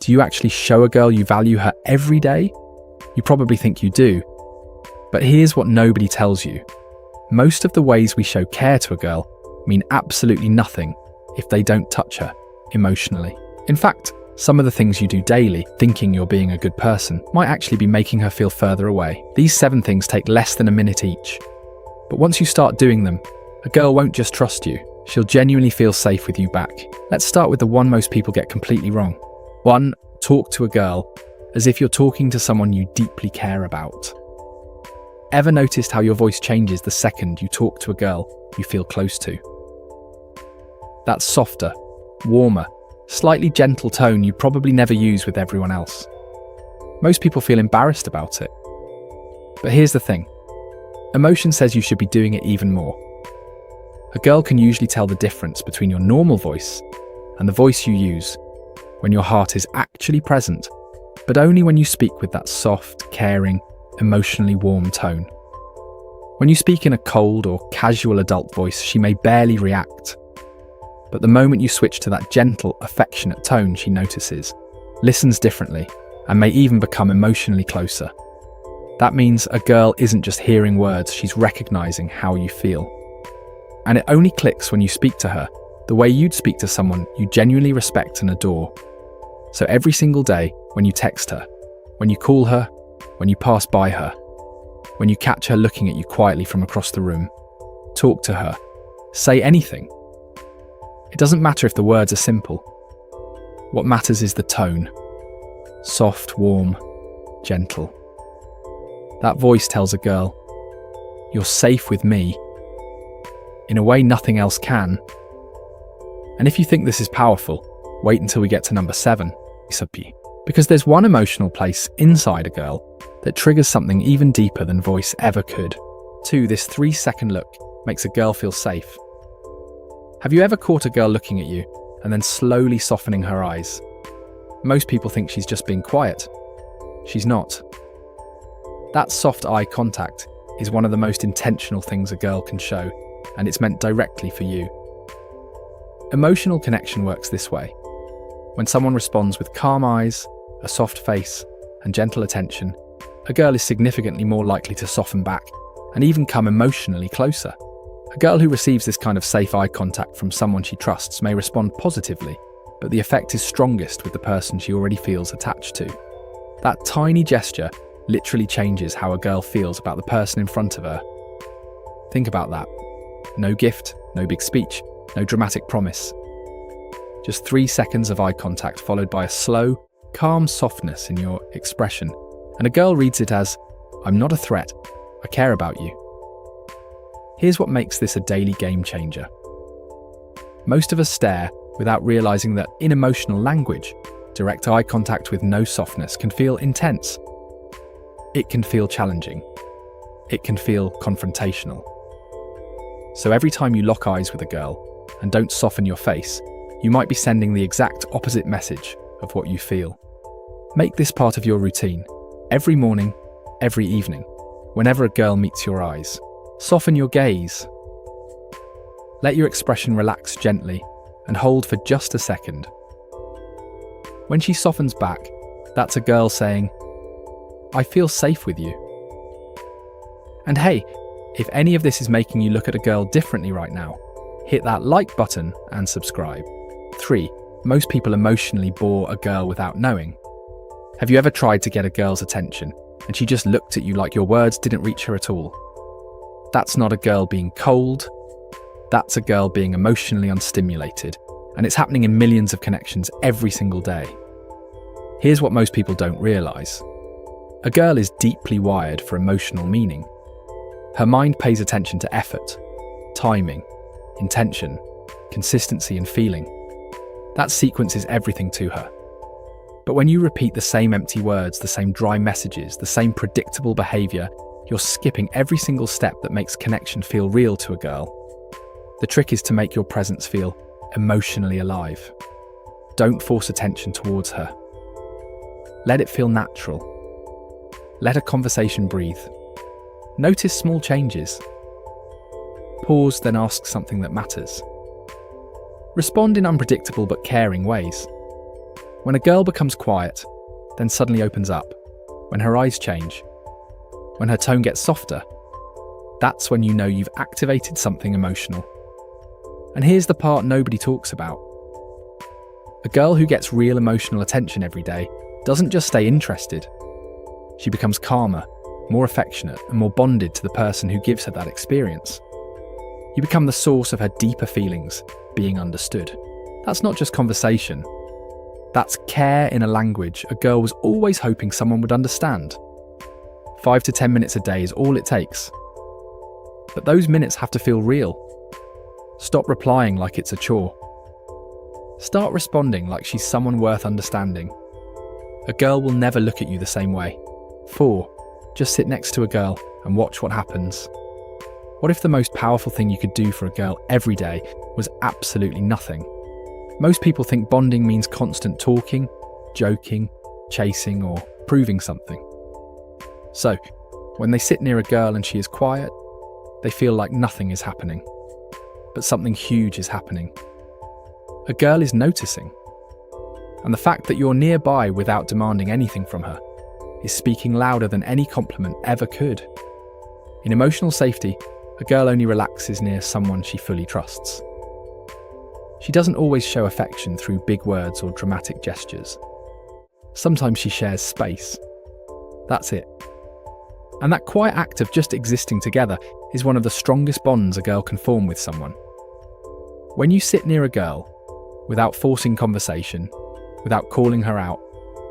Do you actually show a girl you value her every day? You probably think you do. But here's what nobody tells you. Most of the ways we show care to a girl mean absolutely nothing if they don't touch her emotionally. In fact, some of the things you do daily, thinking you're being a good person, might actually be making her feel further away. These 7 things take less than a minute each. But once you start doing them, a girl won't just trust you, she'll genuinely feel safe with you back. Let's start with the one most people get completely wrong. 1. Talk to a girl as if you're talking to someone you deeply care about. Ever noticed how your voice changes the second you talk to a girl you feel close to? That softer, warmer, slightly gentle tone you probably never use with everyone else. Most people feel embarrassed about it. But here's the thing. Emotion says you should be doing it even more. A girl can usually tell the difference between your normal voice and the voice you use when your heart is actually present, but only when you speak with that soft, caring, emotionally warm tone. When you speak in a cold or casual adult voice, she may barely react. But the moment you switch to that gentle, affectionate tone, she notices, listens differently, and may even become emotionally closer. That means a girl isn't just hearing words, she's recognizing how you feel. And it only clicks when you speak to her the way you'd speak to someone you genuinely respect and adore. So every single day, when you text her, when you call her, when you pass by her, when you catch her looking at you quietly from across the room, talk to her, say anything. It doesn't matter if the words are simple. What matters is the tone. Soft, warm, gentle. That voice tells a girl, you're safe with me, in a way nothing else can. And if you think this is powerful, wait until we get to number 7, because there's one emotional place inside a girl that triggers something even deeper than voice ever could. 2. This 3-second look makes a girl feel safe. Have you ever caught a girl looking at you and then slowly softening her eyes? Most people think she's just being quiet. She's not. That soft eye contact is one of the most intentional things a girl can show, and it's meant directly for you. Emotional connection works this way. When someone responds with calm eyes, a soft face, and gentle attention, a girl is significantly more likely to soften back and even come emotionally closer. A girl who receives this kind of safe eye contact from someone she trusts may respond positively, but the effect is strongest with the person she already feels attached to. That tiny gesture literally changes how a girl feels about the person in front of her. Think about that. No gift, no big speech, no dramatic promise. Just 3 seconds of eye contact followed by a slow, calm softness in your expression, and a girl reads it as, I'm not a threat, I care about you. Here's what makes this a daily game changer. Most of us stare without realizing that in emotional language, direct eye contact with no softness can feel intense. It can feel challenging. It can feel confrontational. So every time you lock eyes with a girl and don't soften your face, you might be sending the exact opposite message of what you feel. Make this part of your routine, every morning, every evening, whenever a girl meets your eyes. Soften your gaze. Let your expression relax gently and hold for just a second. When she softens back, that's a girl saying, I feel safe with you. And hey, if any of this is making you look at a girl differently right now, hit that like button and subscribe. 3. Most people emotionally bore a girl without knowing. Have you ever tried to get a girl's attention and she just looked at you like your words didn't reach her at all? That's not a girl being cold, that's a girl being emotionally unstimulated, and it's happening in millions of connections every single day. Here's what most people don't realize. A girl is deeply wired for emotional meaning. Her mind pays attention to effort, timing, intention, consistency, and feeling. That sequence is everything to her. But when you repeat the same empty words, the same dry messages, the same predictable behavior, you're skipping every single step that makes connection feel real to a girl. The trick is to make your presence feel emotionally alive. Don't force attention towards her. Let it feel natural. Let a conversation breathe. Notice small changes. Pause, then ask something that matters. Respond in unpredictable but caring ways. When a girl becomes quiet, then suddenly opens up, when her eyes change, when her tone gets softer, that's when you know you've activated something emotional. And here's the part nobody talks about. A girl who gets real emotional attention every day doesn't just stay interested. She becomes calmer, more affectionate, and more bonded to the person who gives her that experience. You become the source of her deeper feelings, being understood. That's not just conversation. That's care in a language a girl was always hoping someone would understand. 5 to 10 minutes a day is all it takes. But those minutes have to feel real. Stop replying like it's a chore. Start responding like she's someone worth understanding. A girl will never look at you the same way. 4. Just sit next to a girl and watch what happens. What if the most powerful thing you could do for a girl every day was absolutely nothing? Most people think bonding means constant talking, joking, chasing, or proving something. So, when they sit near a girl and she is quiet, they feel like nothing is happening. But something huge is happening. A girl is noticing. And the fact that you're nearby without demanding anything from her is speaking louder than any compliment ever could. In emotional safety, a girl only relaxes near someone she fully trusts. She doesn't always show affection through big words or dramatic gestures. Sometimes she shares space. That's it. And that quiet act of just existing together is one of the strongest bonds a girl can form with someone. When you sit near a girl, without forcing conversation, without calling her out,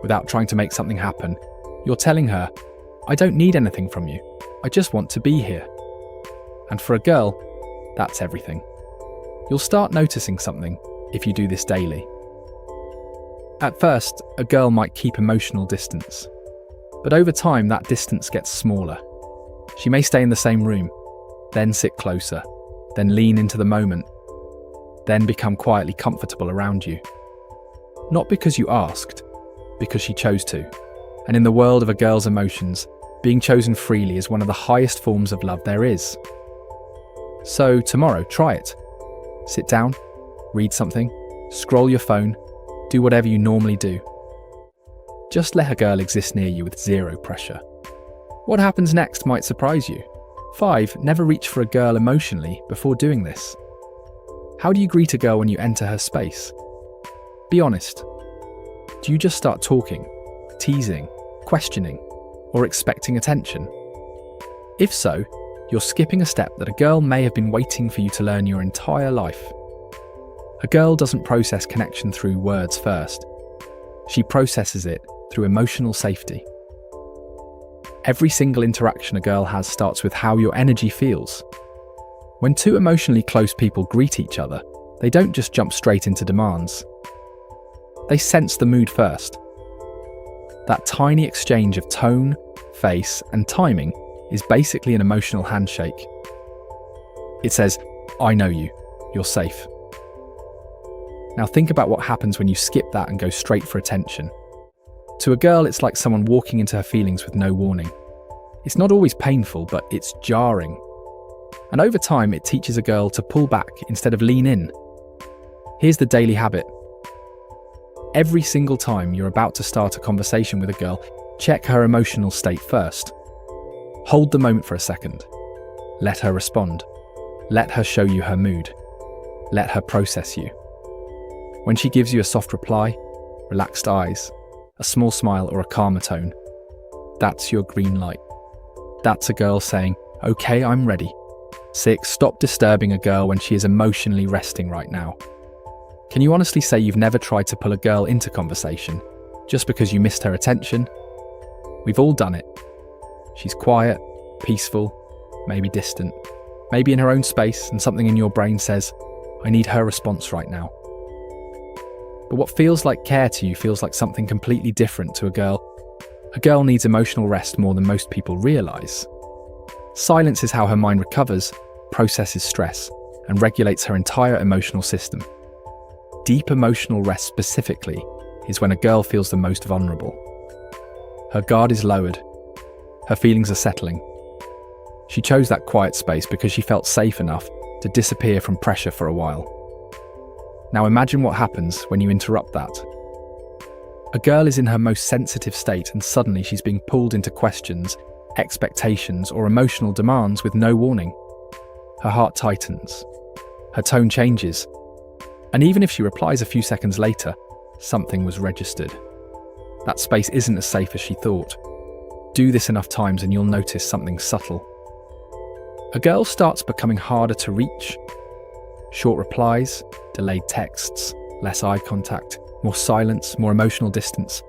without trying to make something happen, you're telling her, I don't need anything from you. I just want to be here. And for a girl, that's everything. You'll start noticing something if you do this daily. At first, a girl might keep emotional distance. But over time, that distance gets smaller. She may stay in the same room, then sit closer, then lean into the moment, then become quietly comfortable around you. Not because you asked, because she chose to. And in the world of a girl's emotions, being chosen freely is one of the highest forms of love there is. So tomorrow, try it. Sit down, read something, scroll your phone, do whatever you normally do. Just let a girl exist near you with zero pressure. What happens next might surprise you. 5. Never reach for a girl emotionally before doing this. How do you greet a girl when you enter her space? Be honest. Do you just start talking, teasing, questioning, or expecting attention? If so, you're skipping a step that a girl may have been waiting for you to learn your entire life. A girl doesn't process connection through words first. She processes it through emotional safety. Every single interaction a girl has starts with how your energy feels. When two emotionally close people greet each other, they don't just jump straight into demands. They sense the mood first. That tiny exchange of tone, face, and timing is basically an emotional handshake. It says, I know you, you're safe. Now think about what happens when you skip that and go straight for attention. To a girl, it's like someone walking into her feelings with no warning. It's not always painful, but it's jarring. And over time, it teaches a girl to pull back instead of lean in. Here's the daily habit. Every single time you're about to start a conversation with a girl, check her emotional state first. Hold the moment for a second. Let her respond. Let her show you her mood. Let her process you. When she gives you a soft reply, relaxed eyes, a small smile, or a calmer tone, that's your green light. That's a girl saying, okay, I'm ready. 6. Stop disturbing a girl when she is emotionally resting right now. Can you honestly say you've never tried to pull a girl into conversation just because you missed her attention? We've all done it. She's quiet, peaceful, maybe distant, maybe in her own space, and something in your brain says, I need her response right now. But what feels like care to you feels like something completely different to a girl. A girl needs emotional rest more than most people realise. Silence is how her mind recovers, processes stress, and regulates her entire emotional system. Deep emotional rest specifically is when a girl feels the most vulnerable. Her guard is lowered. Her feelings are settling. She chose that quiet space because she felt safe enough to disappear from pressure for a while. Now imagine what happens when you interrupt that. A girl is in her most sensitive state and suddenly she's being pulled into questions, expectations, or emotional demands with no warning. Her heart tightens. Her tone changes. And even if she replies a few seconds later, something was registered. That space isn't as safe as she thought. Do this enough times and you'll notice something subtle. A girl starts becoming harder to reach. Short replies, delayed texts, less eye contact, more silence, more emotional distance.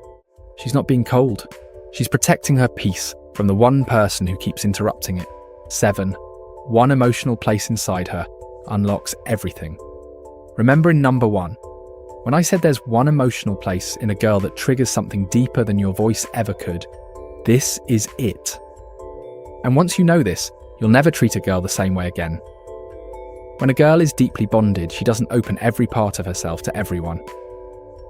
She's not being cold. She's protecting her peace from the one person who keeps interrupting it. 7. One emotional place inside her unlocks everything. Remember in number 1, when I said there's one emotional place in a girl that triggers something deeper than your voice ever could, this is it. And once you know this, you'll never treat a girl the same way again. When a girl is deeply bonded, she doesn't open every part of herself to everyone.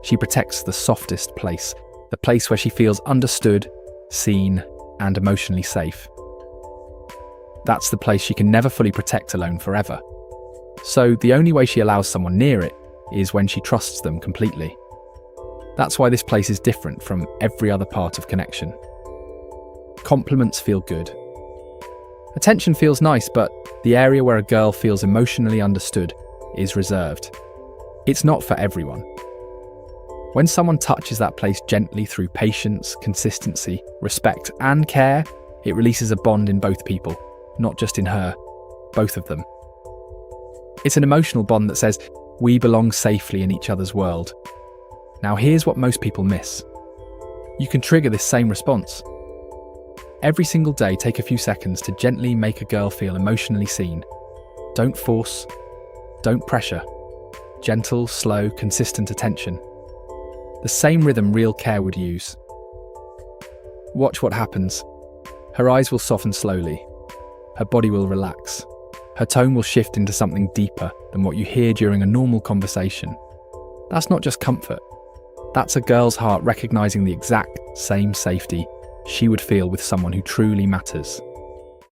She protects the softest place, the place where she feels understood, seen, and emotionally safe. That's the place she can never fully protect alone forever. So the only way she allows someone near it is when she trusts them completely. That's why this place is different from every other part of connection. Compliments feel good. Attention feels nice, but the area where a girl feels emotionally understood is reserved. It's not for everyone. When someone touches that place gently through patience, consistency, respect, and care, it releases a bond in both people, not just in her, both of them. It's an emotional bond that says, we belong safely in each other's world. Now here's what most people miss. You can trigger this same response. Every single day, take a few seconds to gently make a girl feel emotionally seen. Don't force, don't pressure. Gentle, slow, consistent attention. The same rhythm real care would use. Watch what happens. Her eyes will soften slowly. Her body will relax. Her tone will shift into something deeper than what you hear during a normal conversation. That's not just comfort. That's a girl's heart recognizing the exact same safety she would feel with someone who truly matters.